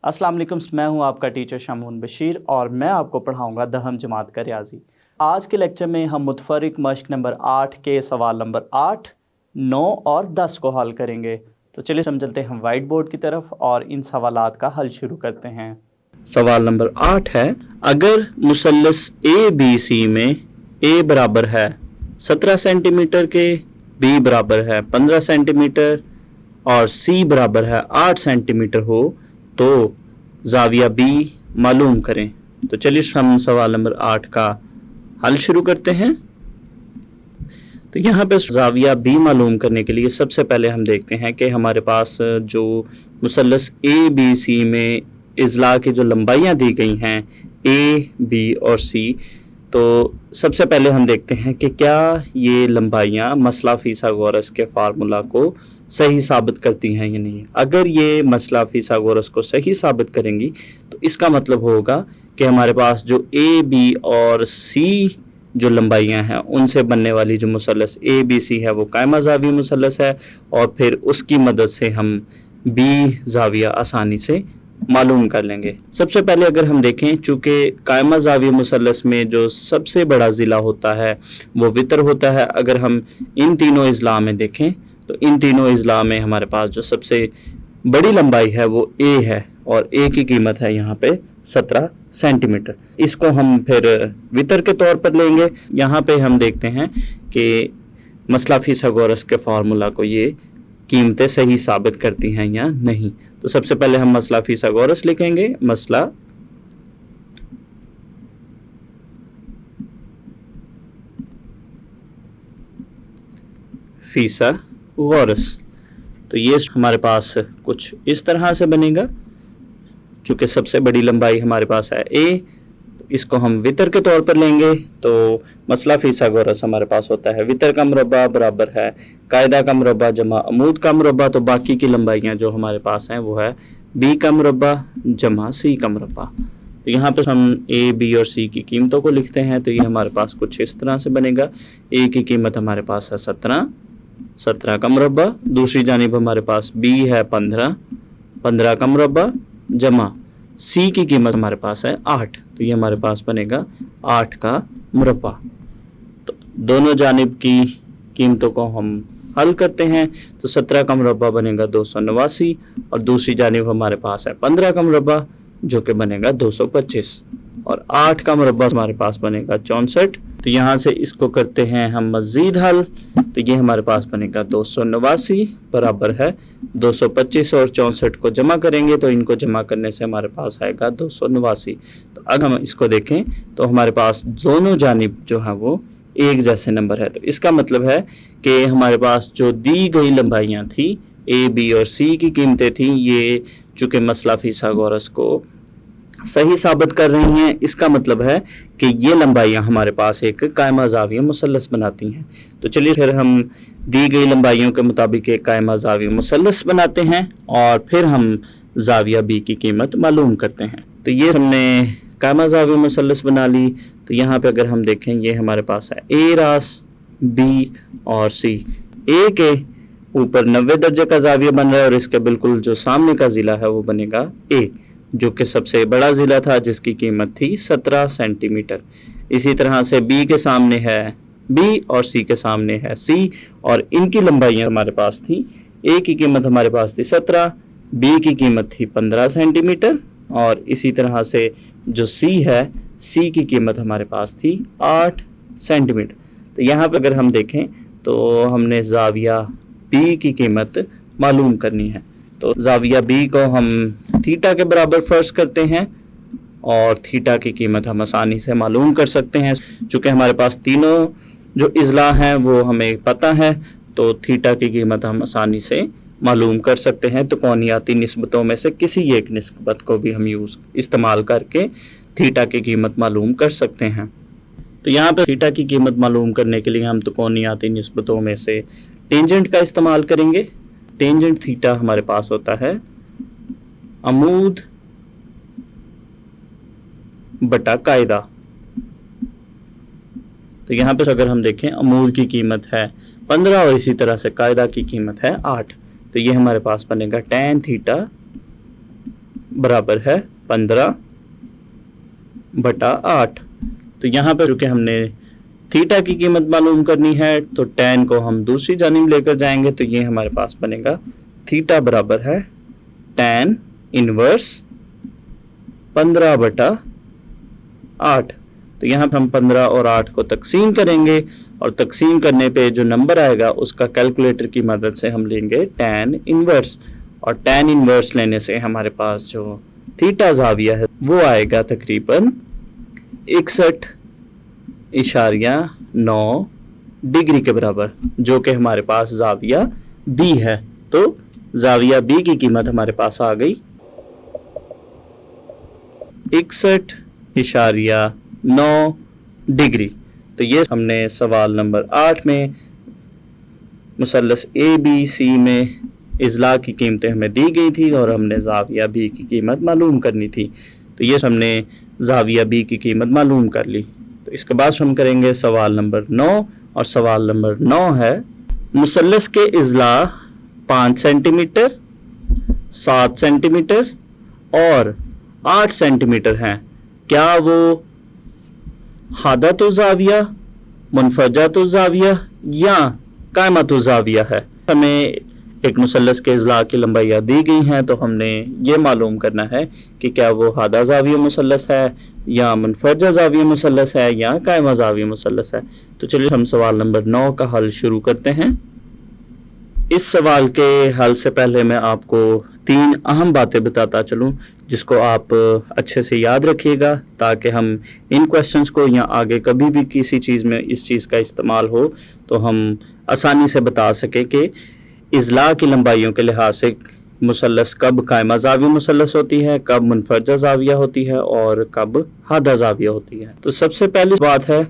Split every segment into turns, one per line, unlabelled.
अस्सलाम वालेकुम, मैं हूं आपका टीचर शमून बशीर और मैं आपको पढ़ाऊंगा दहम जमात का रियाजी। आज के लेक्चर में हम मुतफरिक मश्क नंबर 8 के सवाल नंबर 8, 9 और 10 को हल करेंगे। तो चलिए हम चलते हैं वाइट बोर्ड की तरफ और इन सवालात का हल शुरू करते हैं। सवाल नंबर 8 है, अगर मुसल्लस ए बी सी में ए बराबर है 17 सेंटीमीटर के, बी बराबर है 15 सेंटीमीटर और सी बराबर है 8 सेंटीमीटर हो तो ज़ाविया बी मालूम करें। तो चलिए हम सवाल नंबर 8 का हल शुरू करते हैं। तो यहाँ पे ज़ाविया बी मालूम करने के लिए सबसे पहले हम देखते हैं कि हमारे पास जो मुसल्लस ए बी सी में इज़ला की जो लंबाइयाँ दी गई हैं ए बी और सी, तो सबसे पहले हम देखते हैं कि क्या ये लंबाइयाँ मसला फिसागोरस के फार्मूला को सही साबित करती हैं या नहीं। अगर ये मसला फिसागोरस को सही साबित करेंगी तो इसका मतलब होगा कि हमारे पास जो ए बी और सी जो लंबाइयां हैं उनसे बनने वाली जो मुसल्लस ए बी सी है वो कायमा ज़ावी मुसल्लस है और फिर उसकी मदद से हम बी ज़ाविया आसानी से मालूम कर लेंगे। सबसे पहले अगर हम देखें, चूँकि कायमा ज़ावी मुसल्लस में जो सबसे बड़ा ज़िला होता है वो वितर होता है। अगर हम इन तीनों इज़ला में देखें तो इन तीनों इज़ला में हमारे पास जो सबसे बड़ी लंबाई है वो ए है और ए की कीमत है यहाँ पे 17 सेंटीमीटर। इसको हम फिर वितर के तौर पर लेंगे। यहाँ पे हम देखते हैं कि मसला फिसागोरस के फार्मूला को ये कीमतें सही साबित करती हैं या नहीं। तो सबसे पहले हम मसला फिसागोरस लिखेंगे, मसला फिसागोरस। तो ये हमारे पास कुछ इस तरह से बनेगा। चूँकि सबसे बड़ी लंबाई हमारे पास है ए, तो इसको हम वितर के तौर पर लेंगे। तो मसला फिसागोरस हमारे पास होता है वितर का मुरब्बा बराबर है कायदा का मुरब्बा जमा अमूद का मुरब्बा। तो बाकी की लंबाइयाँ जो हमारे पास हैं वो है बी का मुरब्बा जमा सी का मुरब्बा। तो यहाँ पर हम ए बी और सी की कीमतों को लिखते हैं। तो ये हमारे पास कुछ इस तरह से बनेगा। ए की कीमत हमारे पास है 17 का मुरब्बा, दूसरी जानिब हमारे पास बी है 15 का मुरब्बा जमा सी की कीमत हमारे पास है 8। तो ये हमारे पास बनेगा 8 का मुरब्बा। तो दोनों जानिब की कीमतों को हम हल करते हैं। तो 17 का मुरब्बा बनेगा 289 और दूसरी जानिब हमारे पास है 15 का मुरब्बा जो कि बनेगा 225 और 8 का मुरब्बा हमारे पास बनेगा 64। तो यहाँ से इसको करते हैं हम मज़ीद हल। तो ये हमारे पास बनेगा 289 बराबर है 225 और 64 को जमा करेंगे तो इनको जमा करने से हमारे पास आएगा 289। तो अगर हम इसको देखें तो हमारे पास दोनों जानिब जो है वो एक जैसे नंबर है। तो इसका मतलब है कि हमारे पास जो दी गई लंबाइयाँ थी ए बी और सी की कीमतें थी, ये चूँकि मसला फिसागोरस को सही साबित कर रही हैं। इसका मतलब है कि ये लंबाइयाँ हमारे पास एक कायमा ज़ाविया मुसल्लस बनाती हैं। तो चलिए फिर हम दी गई लंबाइयों के मुताबिक एक कायमा ज़ाविया मुसल्लस बनाते हैं और फिर हम ज़ाविया बी की कीमत मालूम करते हैं। तो ये हमने कायमा ज़ाविया मुसल्लस बना ली। तो यहाँ पे अगर हम देखें ये हमारे पास है ए रास बी और सी। ए के ऊपर 90 दर्जे का ज़ाविया बन रहा है और इसके बिल्कुल जो सामने का ज़िला है वो बनेगा ए, जो कि सबसे बड़ा ज़िला था जिसकी कीमत थी 17 सेंटीमीटर। इसी तरह से बी के सामने है बी और सी के सामने है सी और इनकी लंबाइयाँ हमारे पास थी। ए की कीमत हमारे पास थी 17, बी की कीमत थी 15 सेंटीमीटर और इसी तरह से जो सी है सी की कीमत हमारे पास थी 8 सेंटीमीटर। तो यहाँ पर अगर हम देखें तो हमने ज़ाविया बी की कीमत मालूम करनी है। तो ज़ाविया बी को हम थीटा के बराबर फ़र्ज़ करते हैं और थीटा की कीमत हम आसानी से मालूम कर सकते हैं। चूँकि हमारे पास तीनों जो इज़ला हैं वो हमें पता है तो थीटा की कीमत हम आसानी से मालूम कर सकते हैं। तो कौनियाती निस्बतों में से किसी एक निस्बत को भी हम इस्तेमाल करके थीटा की कीमत मालूम कर सकते हैं। तो यहाँ पर थीटा की कीमत मालूम करने के लिए हम तो कौनियाती निस्बतों में से टेंजेंट का इस्तेमाल करेंगे। टेंजेंट थीटा हमारे पास होता है अमूद बटा कायदा। तो यहाँ पर अगर हम देखें अमूद की कीमत है 15 और इसी तरह से कायदा की कीमत है 8। तो ये हमारे पास बनेगा tan थीटा बराबर है 15/8। तो यहाँ पर चूँकि हमने थीटा की कीमत मालूम करनी है तो tan को हम दूसरी जानिब लेकर जाएंगे, तो ये हमारे पास बनेगा थीटा बराबर है tan इनवर्स 15/8। तो यहाँ पर हम 15 और 8 को तकसीम करेंगे और तकसीम करने पे जो नंबर आएगा उसका कैलकुलेटर की मदद से हम लेंगे tan इनवर्स, और tan इनवर्स लेने से हमारे पास जो थीटा ज़ाविया है वो आएगा तकरीबन 61.9 डिग्री के बराबर, जो कि हमारे पास ज़ाविया बी है। तो ज़ाविया बी की कीमत हमारे पास आ गई 61.9 डिग्री। तो ये हमने सवाल नंबर 8 में मुसल्लस ए बी सी में इज़ला की कीमतें हमें दी गई थी और हमने ज़ाविया बी की कीमत मालूम करनी थी। तो ये हमने ज़ाविया बी की कीमत मालूम कर ली। तो इसके बाद हम करेंगे सवाल नंबर 9, और सवाल नंबर 9 है मुसल्लस के इज़ला 5 सेंटीमीटर, 7 सेंटीमीटर और 8 सेंटीमीटर हैं। क्या वो हादतु ज़ाविया, मुनफरजतु ज़ाविया या कायमतु ज़ाविया है? हमें एक मुसल्लस के इज़ला की लंबाइयाँ दी गई हैं, तो हमने ये मालूम करना है कि क्या वो हादा ज़ाविया मुसल्लस है या मुनफरजा ज़ाविया मुसल्लस है या कायमा ज़ाविया मुसल्लस है। तो चलिए हम सवाल नंबर 9 का हल शुरू करते हैं। इस सवाल के हल से पहले मैं आपको 3 अहम बातें बताता चलूँ जिसको आप अच्छे से याद रखिएगा, ताकि हम इन क्वेश्चंस को या आगे कभी भी किसी चीज़ में इस चीज़ का इस्तेमाल हो तो हम आसानी से बता सकें कि इज़ला की लंबाइयों के लिहाज से मुसल्लस कब कायमा ज़ाविया मुसल्लस होती है, कब मुनफरजा ज़ाविया होती है और कब हादा ज़ाविया होती है। तो सबसे पहली बात है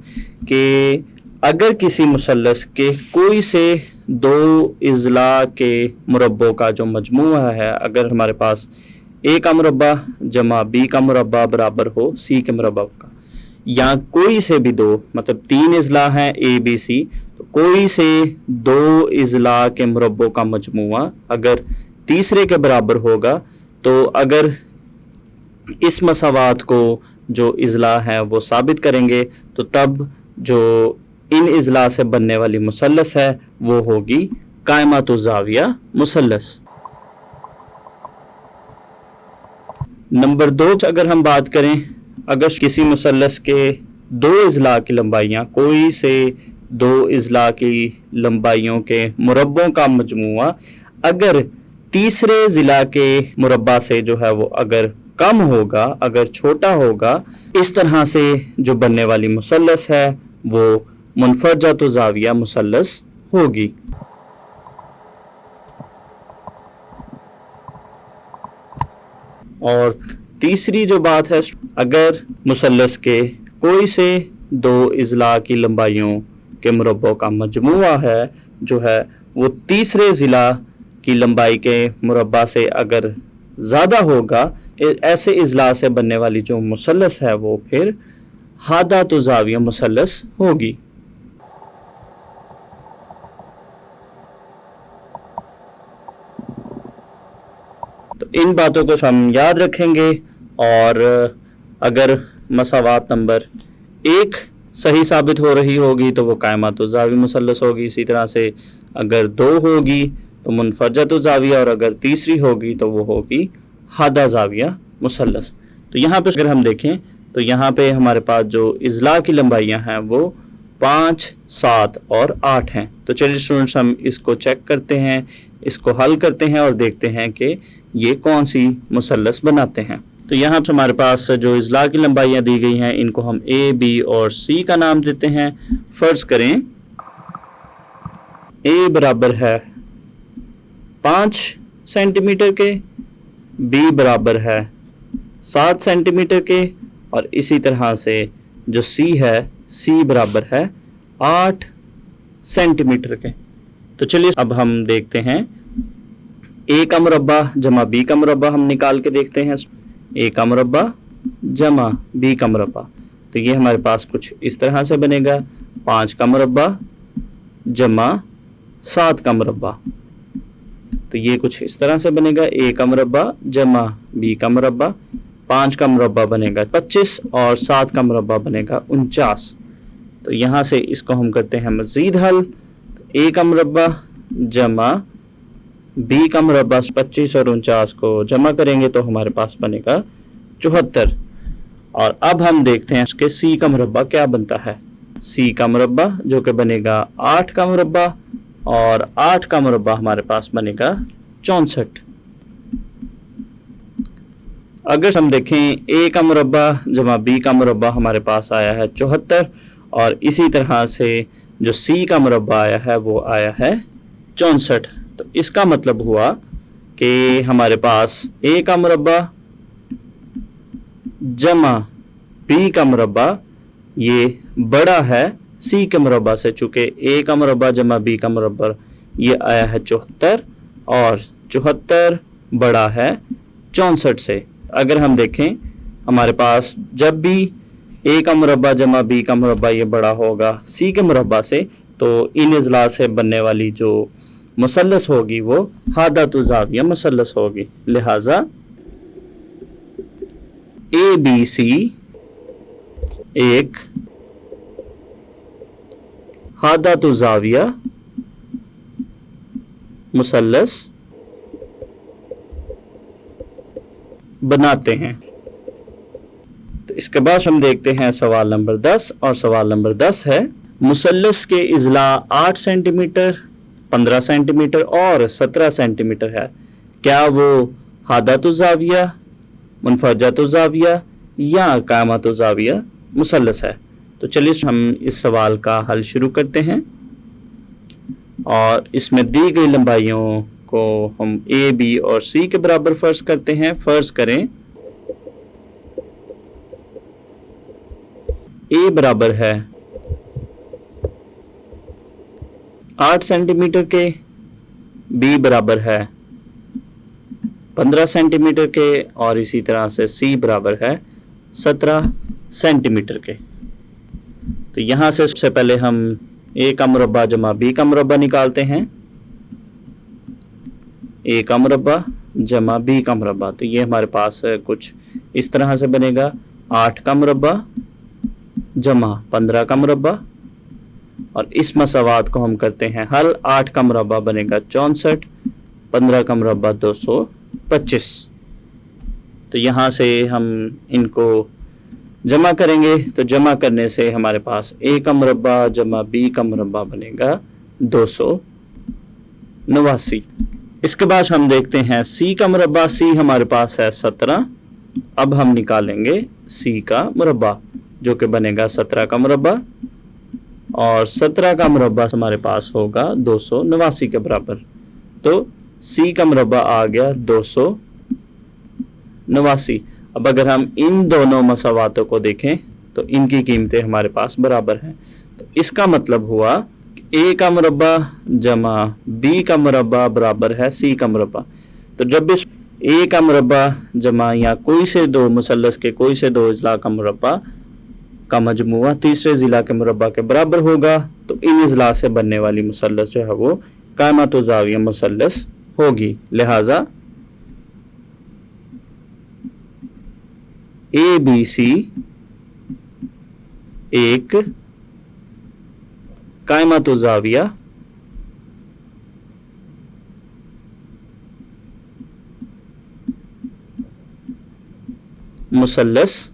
कि अगर किसी मुसल्लस के कोई से 2 इज़ला के मुरब्बों का जो मजमूआ है, अगर हमारे पास ए का मुरब्बा जमा बी का मुरब्बा बराबर हो सी के मुरब्बा का, या कोई से भी 2, मतलब 3 इज़ला हैं ए बी सी, तो कोई से 2 इज़ला के मुरब्बों का मजमूआ अगर तीसरे के बराबर होगा, तो अगर इस मसावात को जो इज़ला है वो साबित करेंगे तो तब जो इन इज़ला से बनने वाली मुसल्लस है वो होगी कायमतु ज़ाविया मुसल्लस। नंबर 2 अगर हम बात करें, अगर किसी मुसल्लस के 2 इज़ला की लंबाइयाँ, कोई से 2 इज़ला की लंबाइयों के मुरब्बों का मजमूआ अगर तीसरे ज़िला के मुरब्बा से जो है वो अगर कम होगा, अगर छोटा होगा, इस तरह से जो बनने वाली मुसल्लस है वो मुनफरजतु ज़ाविया मुसल्लस होगी। और तीसरी जो बात है, अगर मुसल्लस के कोई से 2 इज़ला की लंबाइयों के मुरब्बों का मजमूआ है जो है वो तीसरे ज़िला की लंबाई के मुरब्बा से अगर ज़्यादा होगा, ऐसे इज़ला से बनने वाली जो मुसल्लस है वो फिर हादतु ज़ाविया मुसल्लस होगी। तो इन बातों को हम याद रखेंगे, और अगर मसावात नंबर 1 सही साबित हो रही होगी तो वो कायमतु ज़ाविया मुसल्लस होगी। इसी तरह से अगर 2 होगी तो मुनफरजतु ज़ाविया, और अगर तीसरी होगी तो वो होगी हादा ज़ाविया मुसल्लस। तो यहाँ पे अगर हम देखें तो यहाँ पे हमारे पास जो इज़ला की लंबाइयाँ हैं वो 5, 7 और 8 हैं। तो चलिए स्टूडेंट्स हम इसको चेक करते हैं, इसको हल करते हैं और देखते हैं कि ये कौन सी मुसल्लस बनाते हैं। तो यहाँ पे हमारे पास जो इज़ला की लंबाइयाँ दी गई हैं इनको हम ए, बी और सी का नाम देते हैं। फ़र्ज़ करें ए बराबर है 5 सेंटीमीटर के, बी बराबर है 7 सेंटीमीटर के, और इसी तरह से जो सी है, सी बराबर है 8 सेंटीमीटर के। तो चलिए अब हम देखते हैं ए का मुरब्बा जमा बी का मुरब्बा हम निकाल के देखते हैं। ए का मुरब्बा जमा बी का मुरब्बा, तो ये हमारे पास कुछ इस तरह से बनेगा। 5 का मुरब्बा जमा 7 का मुरब्बा, تو یہ کچھ اس طرح سے بنے گا, a کا مربع جمع b کا مربع, 5 کا مربع بنے گا 25 اور 7 کا مربع بنے گا 49. تو یہاں سے اس کو ہم کرتے ہیں مزید حل. a کا مربع جمع b کا مربع 25 اور 49 کو جمع کریں گے تو ہمارے پاس بنے گا 74. اور اب ہم دیکھتے ہیں اس کے c کا مربع کیا بنتا ہے. c کا مربع جو کہ بنے گا 8 کا مربع اور 8 کا مربع ہمارے پاس بنے گا 64. اگر ہم دیکھیں a کا مربع جمع b کا مربع ہمارے پاس آیا ہے 74 اور اسی طرح سے جو c کا مربع آیا ہے وہ آیا ہے 64. تو اس کا مطلب ہوا کہ ہمارے پاس a کا مربع جمع b کا مربع یہ بڑا ہے c کے مربع سے, چونکہ a کا مربع جمع b کا مربع یہ آیا ہے 74 اور 74 بڑا ہے 64 سے. اگر ہم دیکھیں ہمارے پاس جب بھی a کا مربع جمع b کا مربع یہ بڑا ہوگا c کے مربع سے تو ان اضلاع سے بننے والی جو مثلث ہوگی وہ حادۃ الزاویہ مثلث ہوگی. لہذا ABC ایک حادۃ الزاویہ مثلث بناتے ہیں. تو اس کے بعد ہم دیکھتے ہیں سوال نمبر 10, اور سوال نمبر 10 ہے مثلث کے اضلاع 8 سینٹی میٹر 15 سینٹی میٹر اور 17 سینٹی میٹر ہے, کیا وہ حادۃ الزاویہ منفجۃ الزاویہ یا قائمۃ الزاویہ مثلث ہے. تو چلیے ہم اس سوال کا حل شروع کرتے ہیں, اور اس میں دی گئی لمبائیوں کو ہم a b اور c کے برابر فرض کرتے ہیں. فرض کریں a برابر ہے 8 سینٹی میٹر کے, b برابر ہے 15 سینٹی میٹر کے, اور اسی طرح سے c برابر ہے 17 سینٹی میٹر کے. تو یہاں سے سب سے پہلے ہم a کا مربع جمع b کا مربع نکالتے ہیں. a کا مربع جمع b کا مربع, تو یہ ہمارے پاس کچھ اس طرح سے بنے گا 8 کا مربع جمع 15 کا مربع, اور اس مساوات کو ہم کرتے ہیں حل. 8 کا مربع بنے گا 64, 15 کا مربع 225. تو یہاں سے ہم ان کو جمع کریں گے, تو جمع کرنے سے ہمارے پاس a کا مربع جمع b کا مربع بنے گا 289. اس کے بعد ہم دیکھتے ہیں c کا مربع. c ہمارے پاس ہے 17. اب ہم نکالیں گے c کا مربع جو کہ بنے گا 17 کا مربع, اور 17 کا مربع ہمارے پاس ہوگا 289 کے برابر. تو c کا مربع آ گیا 289. اب اگر ہم ان دونوں مساواتوں کو دیکھیں تو ان کی قیمتیں ہمارے پاس برابر ہیں. تو اس کا مطلب ہوا کہ a کا مربع جمع b کا مربع برابر ہے c کا مربع. تو جب اس a کا مربع جمع یا کوئی سے دو مثلث کے کوئی سے دو اضلاع کا مربع کا مجموعہ تیسرے ضلع کے مربع کے برابر ہوگا تو ان اضلاع سے بننے والی مثلث جو ہے وہ قائمۃ الزاویہ مثلث ہوگی. لہذا ABC ایک قائمۃ الزاویہ مثلث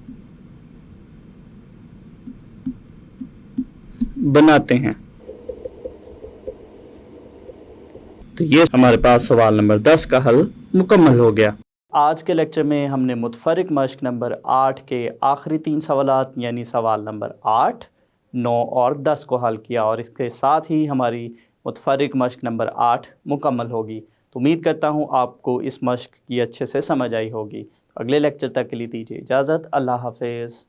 بناتے ہیں. تو یہ ہمارے پاس سوال نمبر 10 کا حل مکمل ہو گیا. آج کے لیکچر میں ہم نے متفرق مشق نمبر 8 کے آخری 3 سوالات یعنی سوال نمبر 8, 9 اور 10 کو حل کیا, اور اس کے ساتھ ہی ہماری متفرق مشق نمبر 8 مکمل ہوگی. تو امید کرتا ہوں آپ کو اس مشق کی اچھے سے سمجھ آئی ہوگی. اگلے لیکچر تک کے لیے دیجیے اجازت. اللہ حافظ.